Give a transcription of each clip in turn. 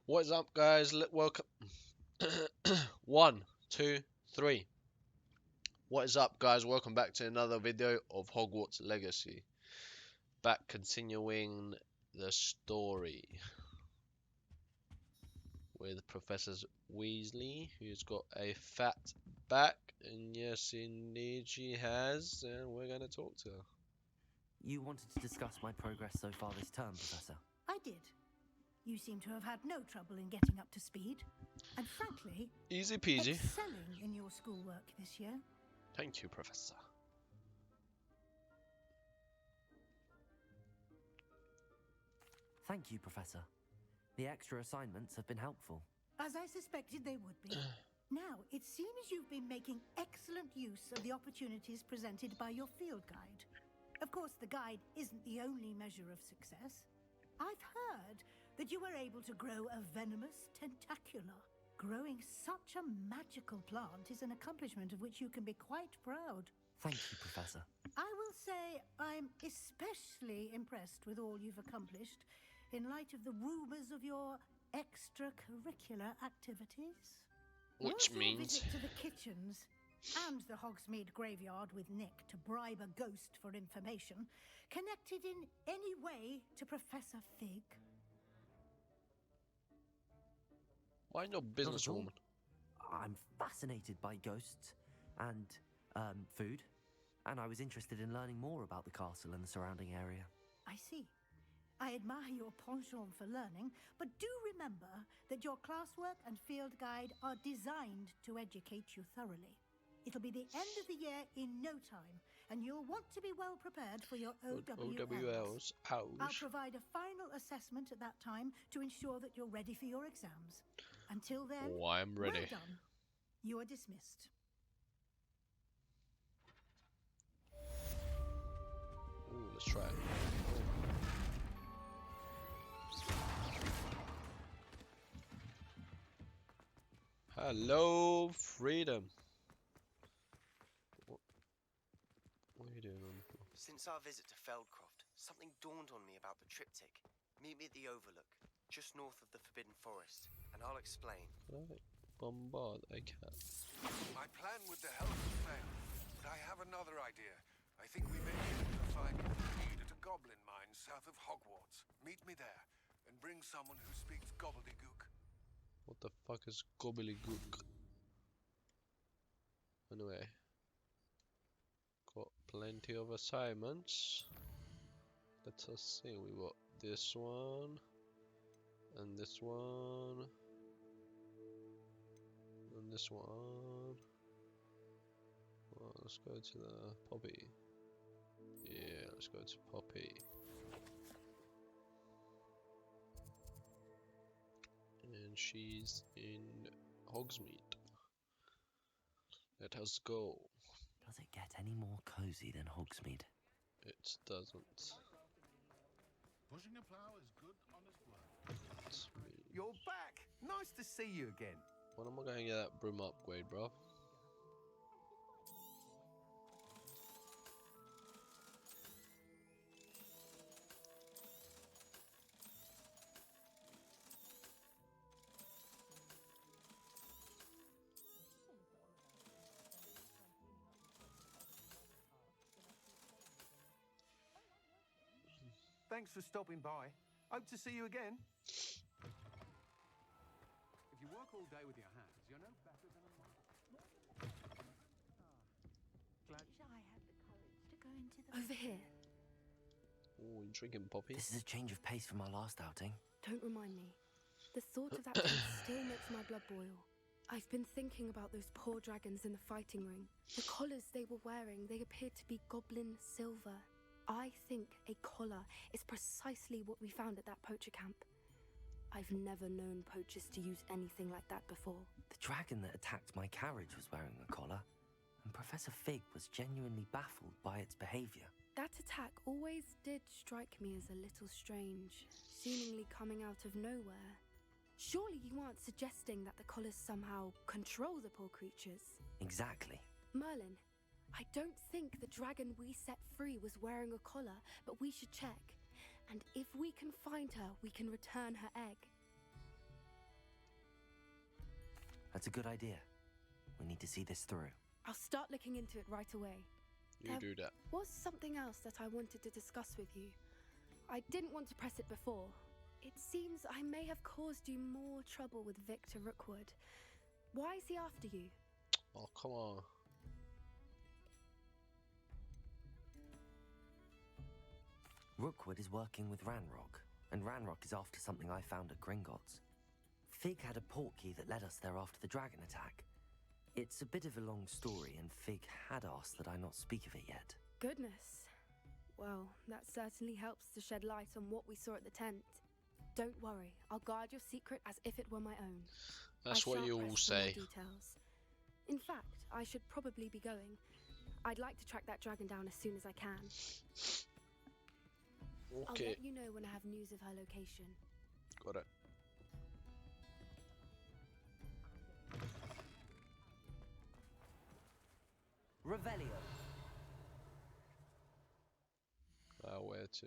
What's up, guys? Welcome. One, two, three. What is up, guys? Welcome back to another video of Hogwarts Legacy. Back continuing the story with Professor Weasley, who's got a fat back, and yes, indeed, she has. And we're going to talk to her. You wanted to discuss my progress so far this term, Professor? I did. You seem to have had no trouble in getting up to speed, and frankly, Easy peasy. excelling in your schoolwork this year. Thank you, Professor. Thank you, Professor. The extra assignments have been helpful. As I suspected they would be. Now, it seems you've been making excellent use of the opportunities presented by your field guide. Of course, the guide isn't the only measure of success. I've heard that you were able to grow a venomous tentacula. Growing such a magical plant is an accomplishment of which you can be quite proud. Thank you, Professor. I will say I'm especially impressed with all you've accomplished in light of the rumors of your extracurricular activities. Which Was means... your visit to the kitchens and the Hogsmeade graveyard with Nick to bribe a ghost for information connected in any way to Professor Fig? Mind your business, Not at all. woman. I'm fascinated by ghosts and food, and I was interested in learning more about the castle and the surrounding area. I see. I admire your penchant for learning, but do remember that your classwork and field guide are designed to educate you thoroughly. It'll be the end of the year in no time, and you'll want to be well prepared for your OWLs. OWLs. I'll Ouch. provide a final assessment at that time to ensure that you're ready for your exams. Until then, Oh, I'm ready. well done. You are dismissed. Ooh, let's try it. Hello, freedom. What are you doing on the floor? Since our visit to Feldcroft, something dawned on me about the triptych. Meet me at the Overlook, just north of the Forbidden Forest, and I'll explain. Can I bombard a cat? My plan with the help has failed, but I have another idea. I think we may be able to find a lead at a goblin mine south of Hogwarts. Meet me there, and bring someone who speaks gobbledygook. What the fuck is gobbledygook? Anyway. Got plenty of assignments. Let us see, we got this one. And this one. And this one. Well, let's go to the Poppy. Yeah, let's go to Poppy. And she's in Hogsmeade. Let us go. Does it get any more cozy than Hogsmeade? It doesn't. Pushing a plow is good, honest work. It's me. You're back! Nice to see you again. When am I going to get that broom upgrade, bro? Thanks for stopping by. Hope to see you again. If you work all day with your hands, you're no better than a monk. I had the courage to go into the... Over here. Oh, you drinking Poppy? This is a change of pace from our last outing. Don't remind me. The thought of that place still makes my blood boil. I've been thinking about those poor dragons in the fighting ring. The collars they were wearing, they appeared to be goblin silver. I think a collar is precisely what we found at that poacher camp. I've never known poachers to use anything like that before. The dragon that attacked my carriage was wearing a collar, and Professor Fig was genuinely baffled by its behavior. That attack always did strike me as a little strange, seemingly coming out of nowhere. Surely you aren't suggesting that the collars somehow control the poor creatures? Exactly. Merlin, I don't think the dragon we set free was wearing a collar, but we should check. And if we can find her, we can return her egg. That's a good idea. We need to see this through. I'll start looking into it right away. You There do that. was something else that I wanted to discuss with you. I didn't want to press it before. It seems I may have caused you more trouble with Victor Rookwood. Why is he after you? Oh, come on. Rookwood is working with Ranrock, and Ranrock is after something I found at Gringotts. Fig had a port key that led us there after the dragon attack. It's a bit of a long story, and Fig had asked that I not speak of it yet. Goodness. Well, that certainly helps to shed light on what we saw at the tent. Don't worry, I'll guard your secret as if it were my own. That's I what shan't you press all for more say. Details. In fact, I should probably be going. I'd like to track that dragon down as soon as I can. I'll Okay, let you know when I have news of her location. got it. Revelio. Where to?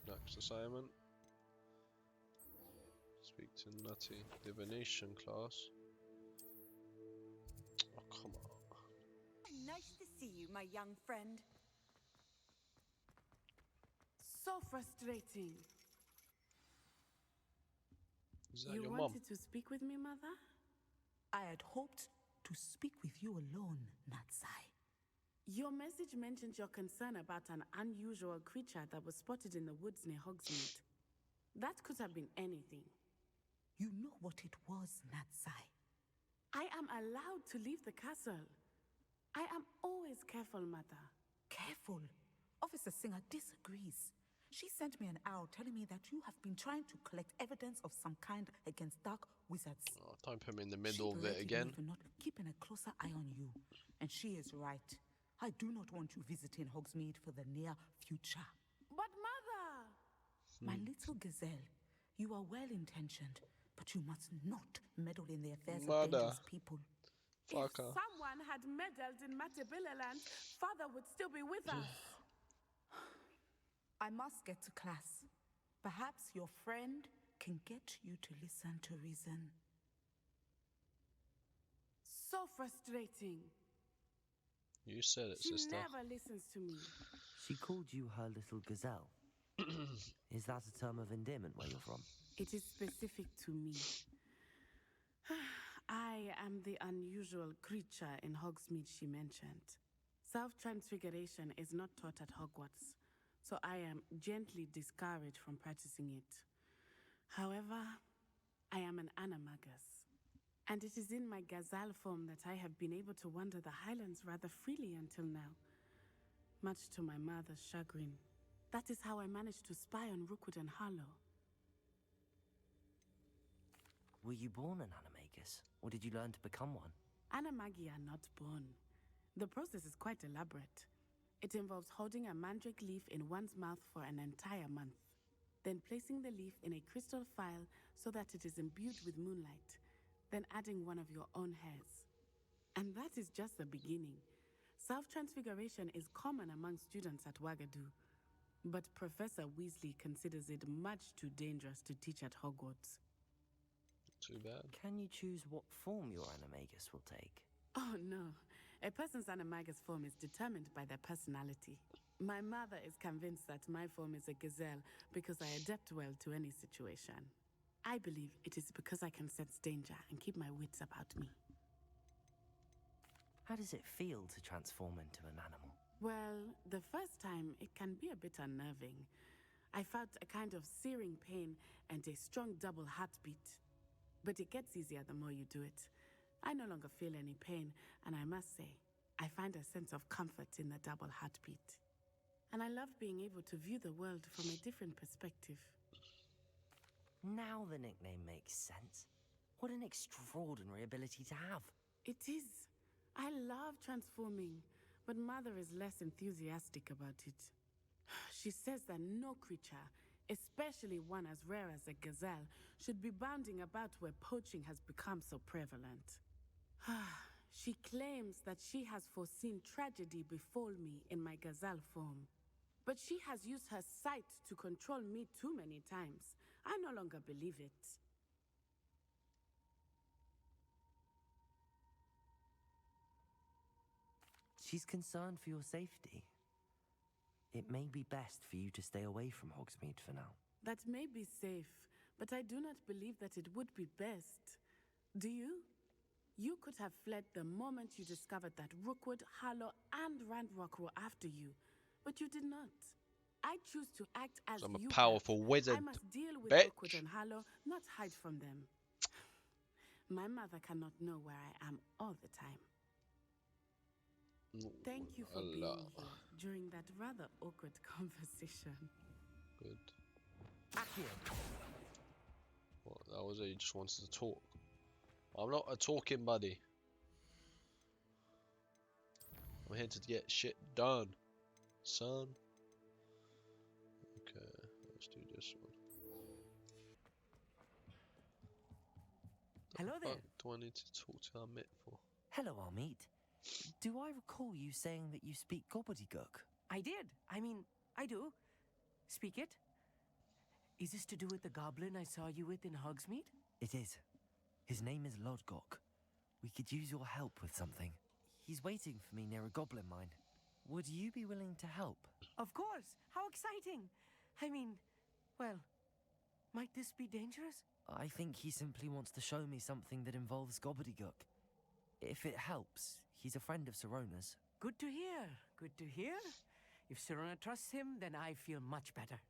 Next assignment. Speak to Nutty. Divination class. Oh, come on. Nice to see you, my young friend. So frustrating. Is that You your mum? wanted to speak with me, Mother? I had hoped to speak with you alone, Natsai. Your message mentioned your concern about an unusual creature that was spotted in the woods near Hogsmeade. That could have been anything. You know what it was, Natsai. I am allowed to leave the castle. I am always careful, Mother. Careful. Officer Singer disagrees. She sent me an owl telling me that you have been trying to collect evidence of some kind against dark wizards. Oh, don't put me in the She middle of it berated again. me for not keeping a closer eye on you. And she is right. I do not want you visiting Hogsmeade for the near future. But Mother! My little gazelle, you are well-intentioned, but you must not meddle in the affairs of Mother. dangerous people. Fuck If her. someone had meddled in Matabilaland, Father would still be with us. I must get to class. Perhaps your friend can get you to listen to reason. So frustrating. You said it, She sister. never listens to me. She called you her little gazelle. Is that a term of endearment where you're from? It is specific to me. I am the unusual creature in Hogsmeade she mentioned. Self-transfiguration is not taught at Hogwarts, so I am gently discouraged from practicing it. However, I am an animagus, and it is in my gazelle form that I have been able to wander the Highlands rather freely until now, much to my mother's chagrin. That is how I managed to spy on Rookwood and Harlow. Were you born an animagus, or did you learn to become one? Animagi are not born. The process is quite elaborate. It involves holding a mandrake leaf in one's mouth for an entire month, then placing the leaf in a crystal phial so that it is imbued with moonlight, then adding one of your own hairs. And that is just the beginning. Self-transfiguration is common among students at Wagadu, but Professor Weasley considers it much too dangerous to teach at Hogwarts. Too bad. Can you choose what form your animagus will take? Oh no, a person's animagus form is determined by their personality. My mother is convinced that my form is a gazelle because I adapt well to any situation. I believe it is because I can sense danger and keep my wits about me. How does it feel to transform into an animal? Well, the first time it can be a bit unnerving. I felt a kind of searing pain and a strong double heartbeat. But it gets easier the more you do it. I no longer feel any pain, and I must say, I find a sense of comfort in the double heartbeat. And I love being able to view the world from a different perspective. Now the nickname makes sense. What an extraordinary ability to have. It is. I love transforming, but Mother is less enthusiastic about it. She says that no creature, especially one as rare as a gazelle, should be bounding about where poaching has become so prevalent. She claims that she has foreseen tragedy befall me in my gazelle form. But she has used her sight to control me too many times. I no longer believe it. She's concerned for your safety. It may be best for you to stay away from Hogsmeade for now. That may be safe, but I do not believe that it would be best. Do you? You could have fled the moment you discovered that Rookwood, Harlow, and Ranrock were after you, but you did not. I choose to act as I'm a you powerful have. wizard, I must deal with bitch. Rookwood and Harlow, not hide from them. My mother cannot know where I am all the time. Thank you for being here during that rather awkward conversation. Good. What, that was it? You just wanted to talk. I'm not a talking buddy. I'm here to get shit done, son. Okay, let's do this one. Hello there. What do I need to talk to Amit for? Hello, Amit. Do I recall you saying that you speak gobbledygook? I did. I mean, I do. Speak it. Is this to do with the goblin I saw you with in Hogsmeade? It is. His name is Lodgok. We could use your help with something. He's waiting for me near a goblin mine. Would you be willing to help? Of course. How exciting. I mean, well, might this be dangerous? I think he simply wants to show me something that involves gobbledygook. If it helps, he's a friend of Sirona's. Good to hear. Good to hear. If Sirona trusts him, then I feel much better.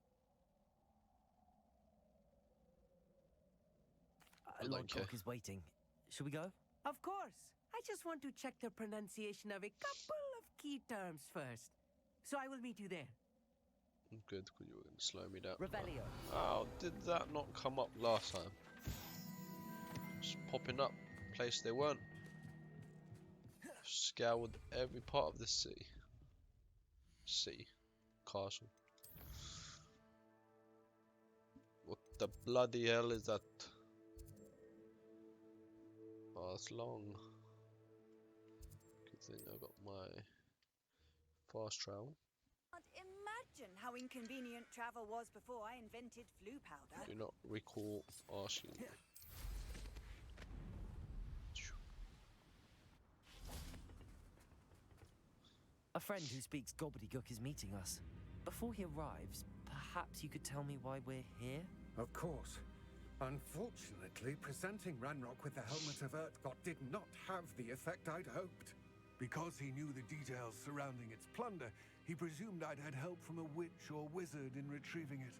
Lodgok is waiting. Shall we go? Of course. I just want to check the pronunciation of a couple of key terms first. So I will meet you there. Good, because you were going to slow me down. Revelio. Oh, did that not come up last time? Just popping up, place they weren't. Scoured every part of the city. Castle. What the bloody hell is that? Oh, it's long. Good thing I got my fast travel. Imagine how inconvenient travel was before I invented flu powder. Do not recall asking. A friend who speaks gobbledygook is meeting us. Before he arrives, perhaps you could tell me why we're here? Of course. Unfortunately, presenting Ranrock with the Helmet of Urtkot did not have the effect I'd hoped. Because he knew the details surrounding its plunder, he presumed I'd had help from a witch or wizard in retrieving it.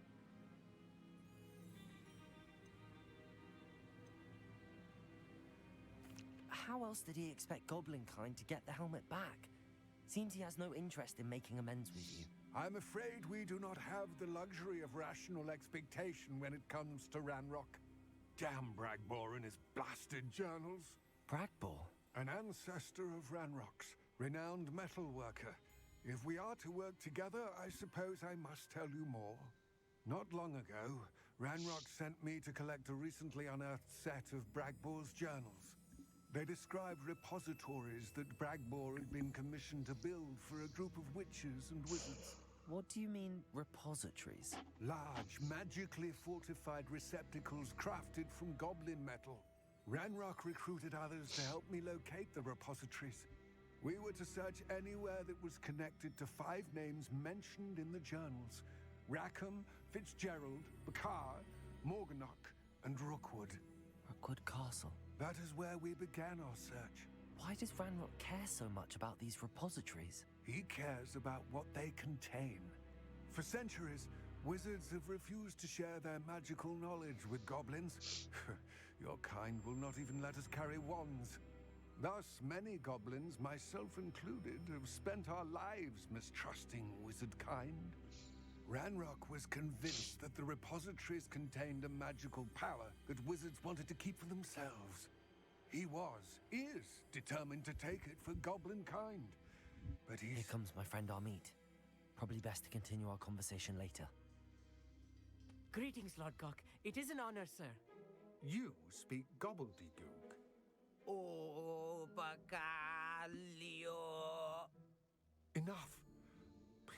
How else did he expect Goblinkind to get the helmet back? Seems he has no interest in making amends with you. I'm afraid we do not have the luxury of rational expectation when it comes to Ranrock. Damn Bragbor and his blasted journals. Bragbor? An ancestor of Ranrock's, renowned metal worker. If we are to work together, I suppose I must tell you more. Not long ago, Ranrock sent me to collect a recently unearthed set of Bragbor's journals. They described repositories that Bragbor had been commissioned to build for a group of witches and wizards. What do you mean, repositories? Large, magically fortified receptacles crafted from goblin metal. Ranrock recruited others to help me locate the repositories. We were to search anywhere that was connected to 5 names mentioned in the journals. Rackham, Fitzgerald, Bakar, Morganach, and Rookwood. Rookwood Castle. That is where we began our search. Why does Ranrock care so much about these repositories? He cares about what they contain. For centuries, wizards have refused to share their magical knowledge with goblins. Your kind will not even let us carry wands. Thus, many goblins, myself included, have spent our lives mistrusting wizard kind. Ranrock was convinced that the repositories contained a magical power that wizards wanted to keep for themselves. He is determined to take it for goblin kind. But he's... Here comes my friend Amit. Probably best to continue our conversation later. Greetings, Lodgok. It is an honor, sir. You speak gobbledygook. Oh, Bacalio. Enough.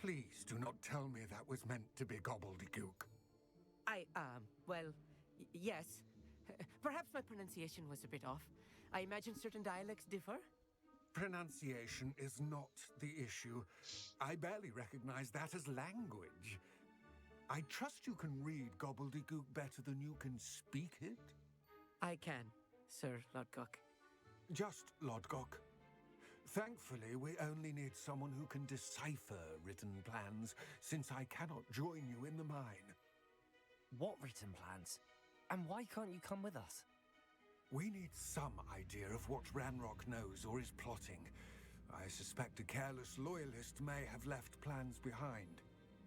Please do not tell me that was meant to be gobbledygook. Well, yes. Perhaps my pronunciation was a bit off. I imagine certain dialects differ. Pronunciation is not the issue. I barely recognize that as language. I trust you can read gobbledygook better than you can speak it? I can, Sir Lodgok. Just Lodgok. Thankfully, we only need someone who can decipher written plans, since I cannot join you in the mine. What written plans? And why can't you come with us? We need some idea of what Ranrock knows or is plotting. I suspect a careless loyalist may have left plans behind.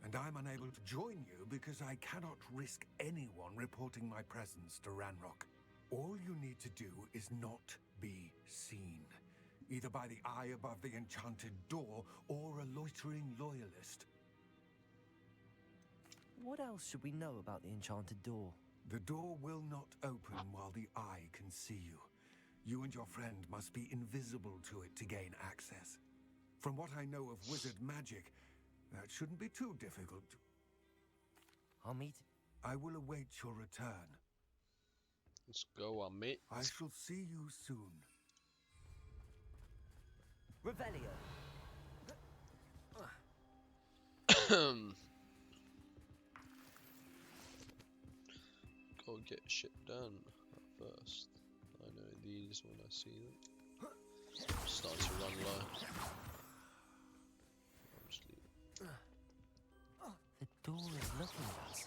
And I'm unable to join you because I cannot risk anyone reporting my presence to Ranrock. All you need to do is not be seen, either by the eye above the enchanted door or a loitering loyalist. What else should we know about the enchanted door? The door will not open while the eye can see you. You and your friend must be invisible to it to gain access. From what I know of wizard magic, that shouldn't be too difficult. Amit? I will await your return. Let's go, Amit. I shall see you soon. Revelio. Go get shit done first. I know these when I see them. Starting to run low. The door is looking at us.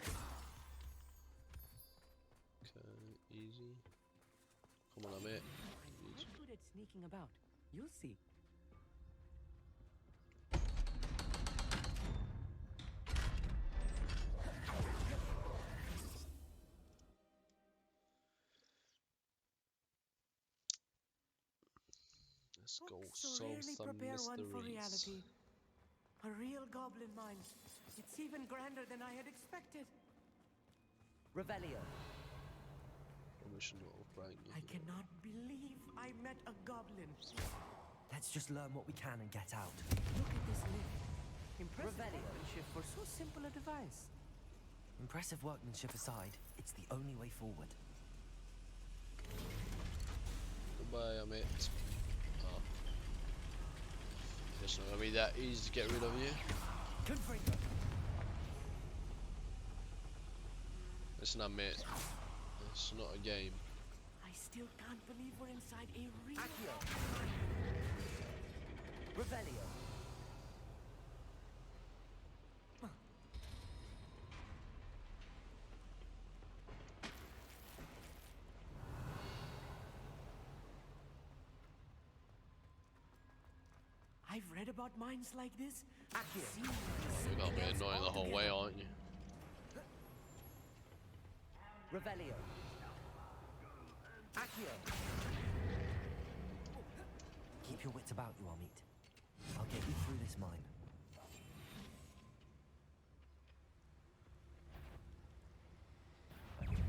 Okay, easy. Come on, Amit. I'm good at sneaking about. You'll see. Let's go Books solve rarely some prepare one for mysteries. reality. A real goblin mine. It's even grander than I had expected. Revelio. Probably should not have rang you. I cannot believe I met a goblin. Let's just learn what we can and get out. Look at this lift. Impressive Revelio. workmanship for so simple a device. Impressive workmanship aside, it's the only way forward. Goodbye, Amit. Oh. It's not gonna be that easy to get rid of you. Confringo. Listen, Amit. It's not a game. I still can't believe we're inside a real Accio. Revelio. I've read about mines like this. Accio. You're gonna be annoying the whole way, aren't you? Revelio. Accio. Keep your wits about you, Amit. I'll get you through this mine.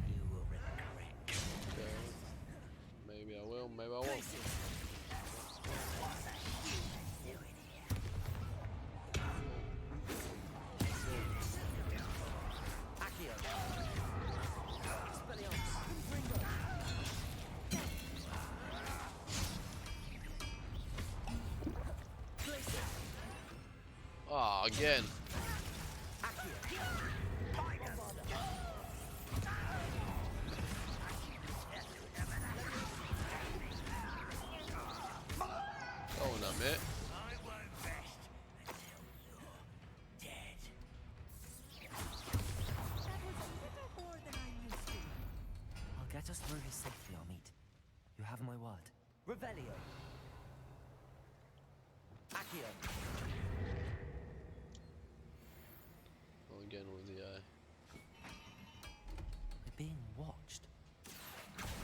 You will regret. Okay. Maybe I will, maybe I won't. Ah, again. Go on, Amit. I'll get us through this safely, Amit. You have my word. Revelio. Accio. Go again with the eye. We're being watched.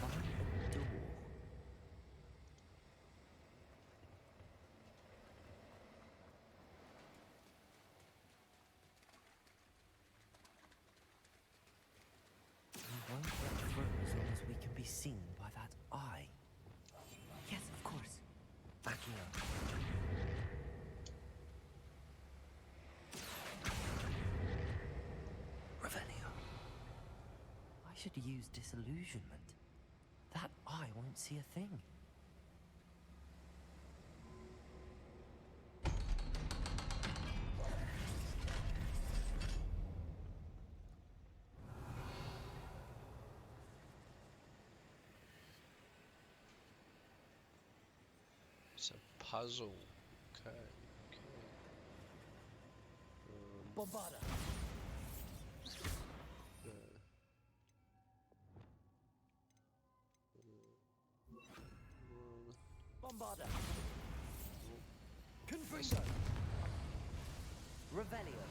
By a door. We won't get through as long as we can be seen by that eye. Yes, of course. Accio. Revelio. I should use disillusionment. That eye won't see a thing. puzzle. Okay. Bombarda. Bombarda. Confringo. Revelio.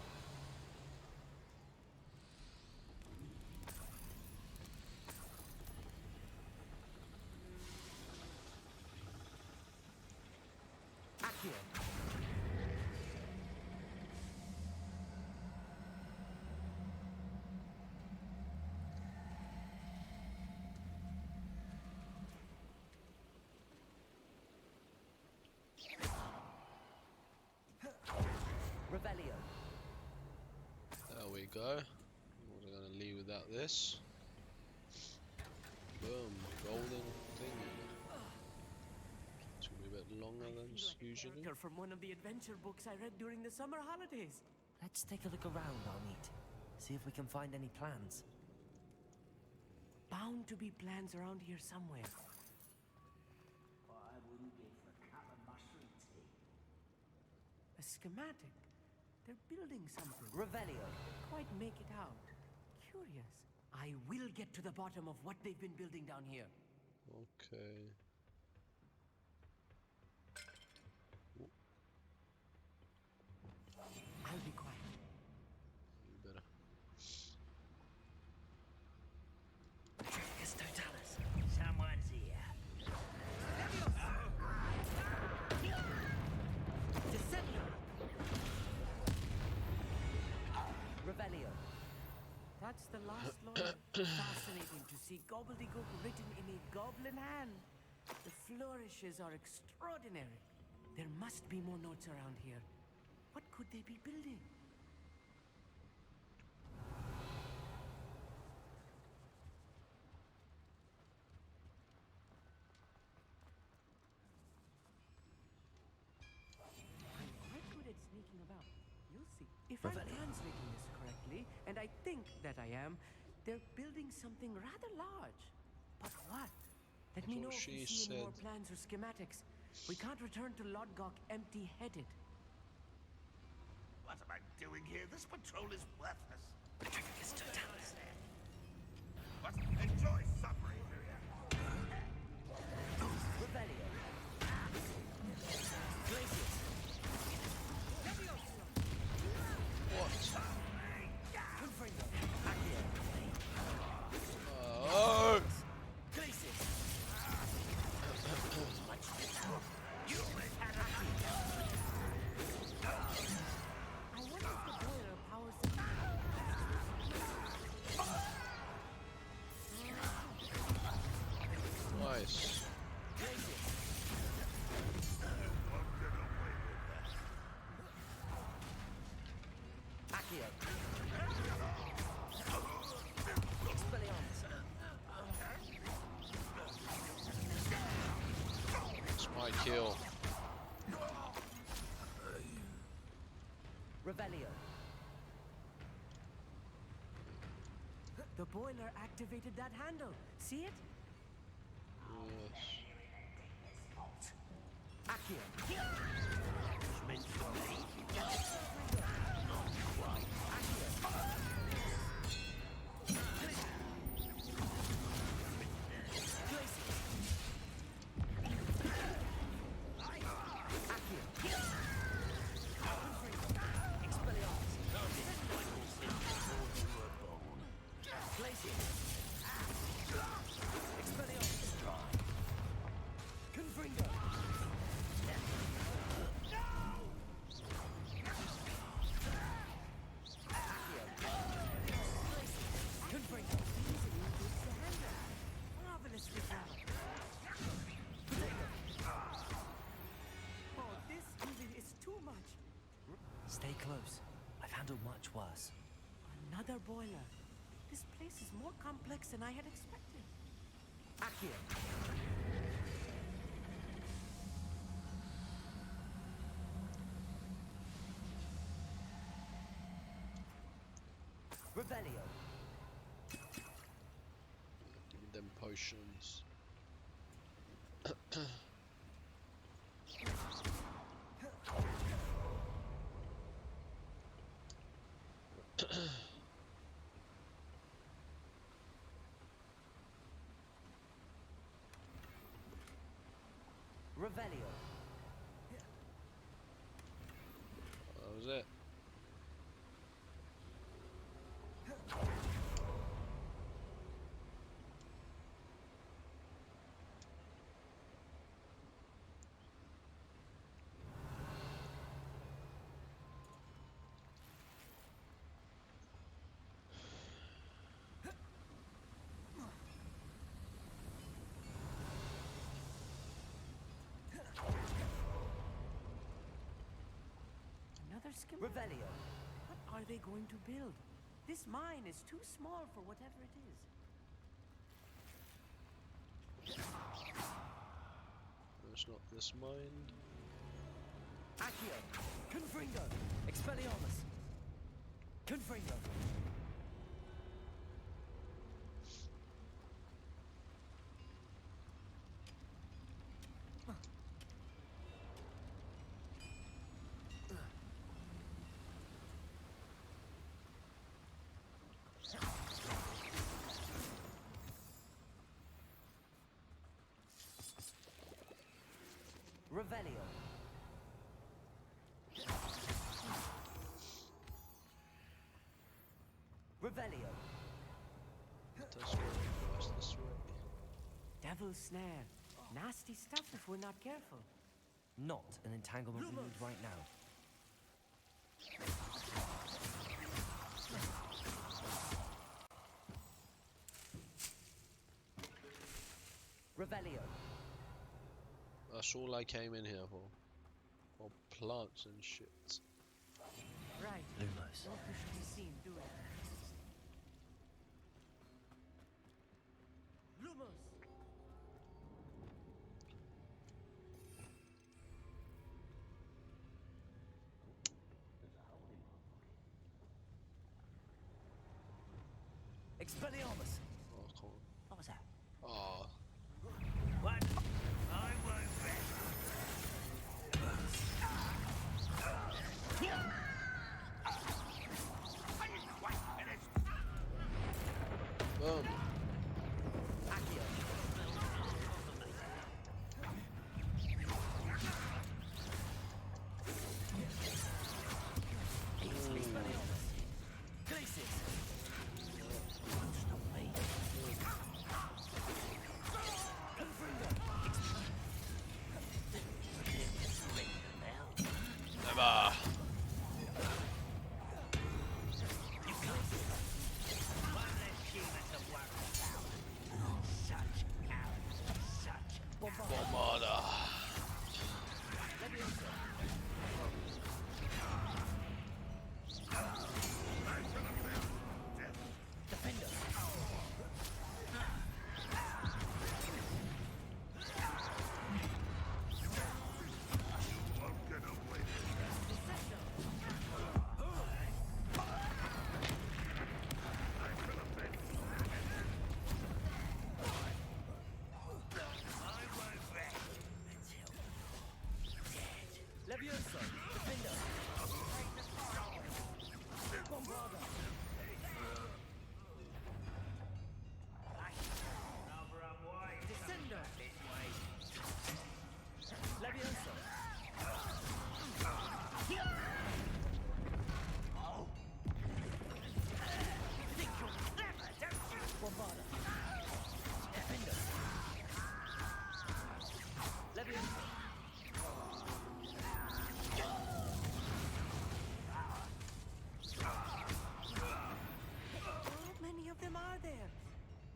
Accio. Revelio. There we go. We're gonna leave without this. Boom, golden thingy. Took me a bit longer than usually. Character from one of the adventure books I read during the summer holidays. Let's take a look around, Amit. See if we can find any plans. Bound to be plans around here somewhere. I wouldn't give a cup of mushroom tea. A schematic. They're building something. Revelio. Quite make it out. Curious. I will get to the bottom of what they've been building down here. Okay. I'll be quiet. You better. It's Totalis. Someone's here. Descendio. Revelio. That's the last lawyer. Fascinating to see gobbledygook written in a goblin hand. The flourishes are extraordinary. There must be more notes around here. What could they be building? I'm quite good at sneaking about. You'll see. If I'm translating this correctly, and I think that I am, they're building something rather large. But what? Let me know if you see any more plans or schematics. We can't return to Lodgok empty-headed. What am I doing here? This patrol is worthless. It's Totalis. But enjoy suffering. Revelio. Glacius. What? Confringo. Accio. Oh! Glacius. I wonder if the boiler powers the... Nice. Accio. Expelliarmus. It's my kill. Revelio. The boiler activated that handle. See it? Yes. Accio. Marvelous development. Oh, this even is too much. Stay close. I've handled much worse. Another boiler. This place is more complex than I had expected. Accio. Revelio. Give me them potions. Revelio. That was it. Another schematic. Revelio. What are they going to build? This mine is too small for whatever it is. It's not this mind. Accio. Confringo. Expelliarmus. Confringo. Revelio. Revelio. This way, guys, this way. Devil's snare. Nasty stuff if we're not careful. Not an entanglement we need right now. Revelio. That's all I came in here for. For plants and shit. Right. Lumos. Don't wish to be seen, do it. Lumos. Expelliarmus. Oh, come on. What was that? Oh. What? I won't rest. I didn't quite finish. Boom. Accio. Expelliarmus. Glacius. Stop me. Confringo. Never. One less human to worry about. Such cowards. Such Bombarda. Defender. won't get away. I won't rest until Levioso. Defender. Bombarda. Number up wide. Descendo. This way. Levioso. Think you're clever, don't you? Bombarda. Defender. Levioso. How many of them are there?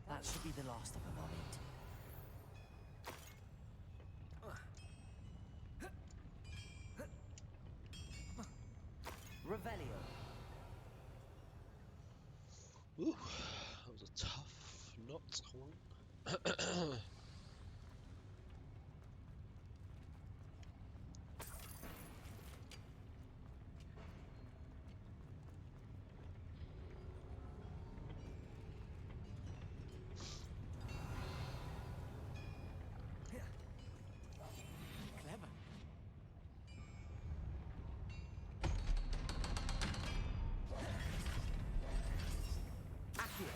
That should be the last of them, Amit. Revelio. Ooh, that was a tough knot one. Clever. Accio.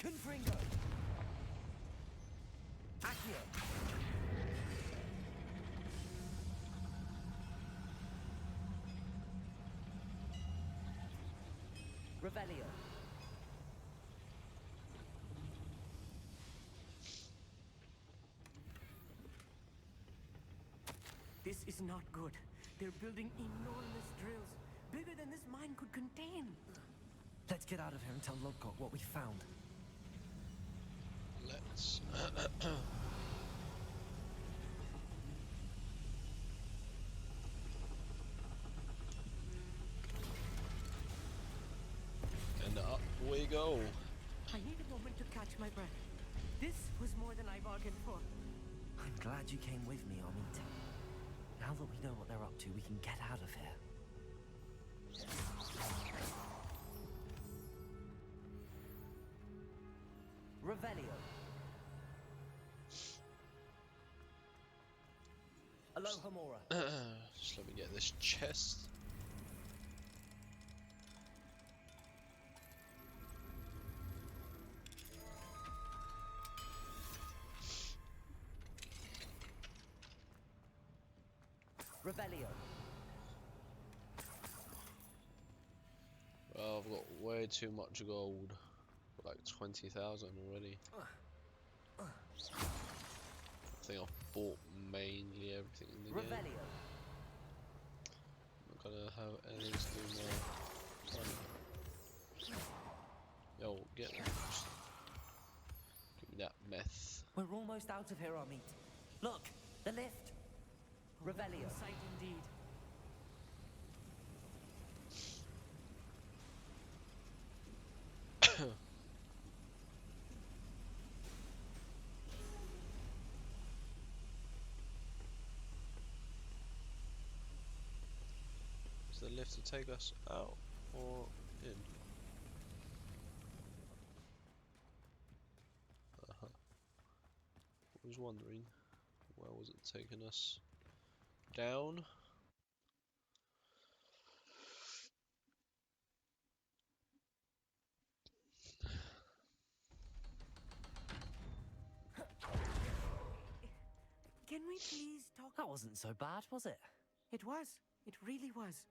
Confringo! Accio! Revelio! This is not good. They're building enormous drills, bigger than this mine could contain. Let's get out of here and tell Lodgok what we found. Let's. And up we go. I need a moment to catch my breath. This was more than I bargained for. I'm glad you came with me, Amit. Now that we know what they're up to, we can get out of here. Revelio. Alohomora. Just let me get this chest. Revelio. Well, I've got way too much gold. Like 20,000 already. I think I've bought mainly everything in the game. Revelio. I'm not gonna have anything to do more money. Yo, get that. Give me that meth. We're almost out of here, Amit. Look, the lift. Revelio. Sight indeed. Is the lift to take us out or in? I was wondering, where was it taking us? Down? Can we please talk? That wasn't so bad, was it? It was. It really was.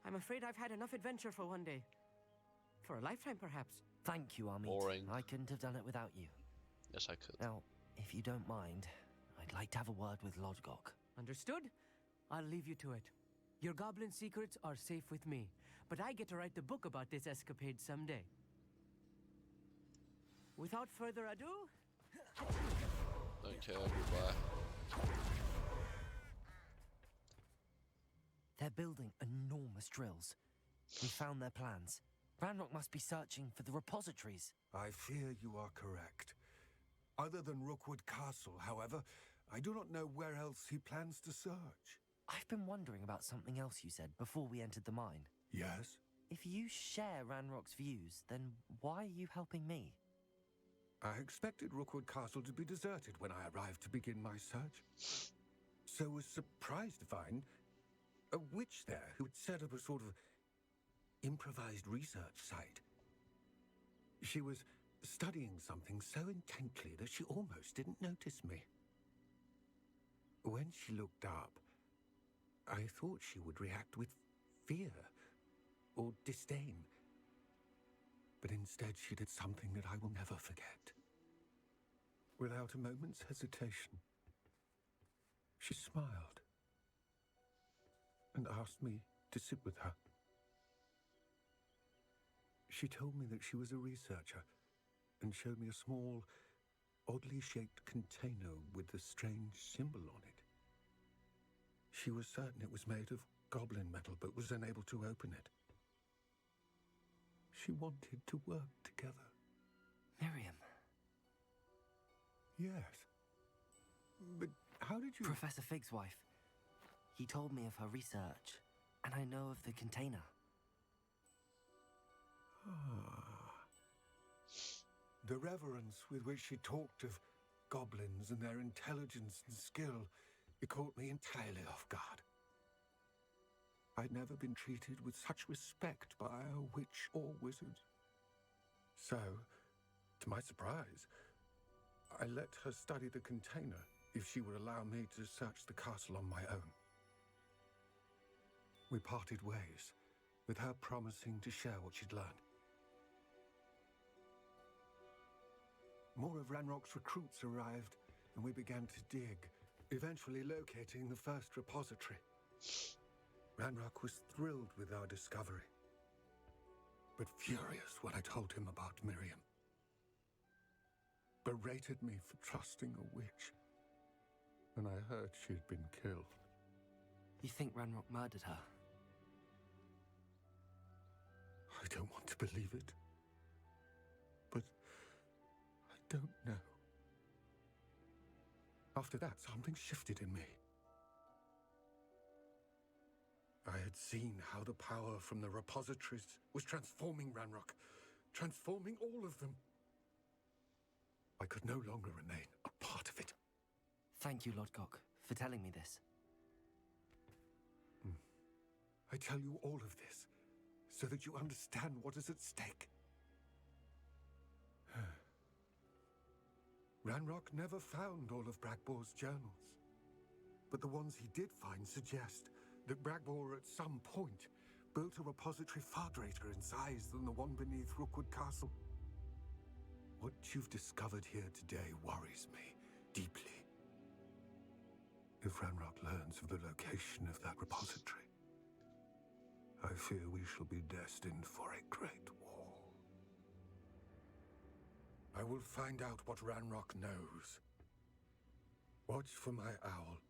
I'm afraid I've had enough adventure for one day. For a lifetime, perhaps. Thank you, Amit. Boring. I couldn't have done it without you. Yes, I could. Now, if you don't mind, I'd like to have a word with Lodgok. Understood? I'll leave you to it. Your goblin secrets are safe with me, but I get to write the book about this escapade someday. Without further ado... Okay, goodbye. They're building enormous drills. We found their plans. Ranrock must be searching for the repositories. I fear you are correct. Other than Rookwood Castle, however, I do not know where else he plans to search. I've been wondering about something else you said before we entered the mine. Yes? If you share Ranrock's views, then why are you helping me? I expected Rookwood Castle to be deserted when I arrived to begin my search. So was surprised to find a witch there who had set up a sort of improvised research site. She was studying something so intently that she almost didn't notice me. When she looked up, I thought she would react with fear or disdain. But instead she did something that I will never forget. Without a moment's hesitation, she smiled and asked me to sit with her. She told me that she was a researcher and showed me a small, oddly shaped container with a strange symbol on it. She was certain it was made of goblin metal, but was unable to open it. She wanted to work together. Miriam. Yes. But how did you... Professor Fig's wife. He told me of her research, and I know of the container. Ah. The reverence with which she talked of goblins and their intelligence and skill, it caught me entirely off guard. I'd never been treated with such respect by a witch or wizard. So, To my surprise, I let her study the container if she would allow me to search the castle on my own. We parted ways, with her promising to share what she'd learned. More of Ranrock's recruits arrived, and we began to dig, eventually locating the first repository. Ranrock was thrilled with our discovery, but furious when I told him about Miriam. Berated me for trusting a witch, and I heard she'd been killed. You think Ranrock murdered her? I don't want to believe it, but I don't know. After that, something shifted in me. I had seen how the power from the repositories was transforming Ranrock, transforming all of them. I could no longer remain a part of it. Thank you, Lodgok, for telling me this. I tell you all of this so that you understand what is at stake. Ranrock never found all of Bragbor's journals, but the ones he did find suggest that Bragbor at some point built a repository far greater in size than the one beneath Rookwood Castle. What you've discovered here today worries me deeply. If Ranrock learns of the location of that repository, I fear we shall be destined for a great war. I will find out what Ranrock knows. Watch for my owl.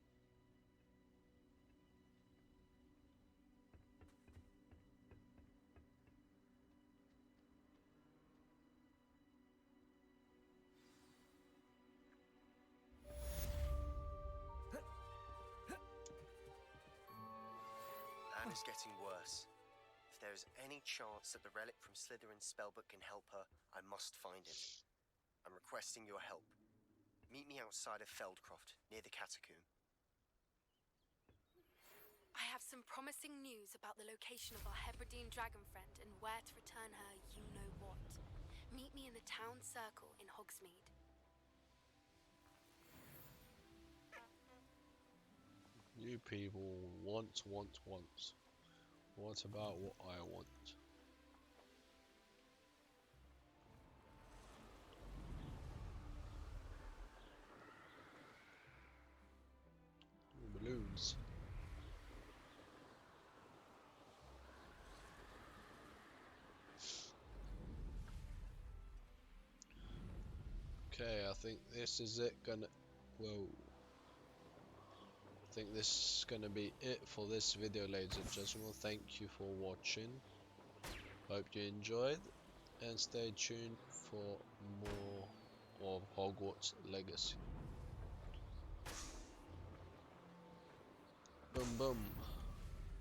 Anne is getting worse. If there is any chance that the relic from Slytherin's spellbook can help her, I must find it. I'm requesting your help. Meet me outside of Feldcroft, near the catacomb. I have some promising news about the location of our Hebridean dragon friend and where to return her you-know-what. Meet me in the town circle in Hogsmeade. You people want. What about what I want? Balloons. Okay, I think this is it. I think this is gonna be it for this video, ladies and gentlemen. Thank you for watching. Hope you enjoyed, and stay tuned for more of Hogwarts Legacy. Boom boom.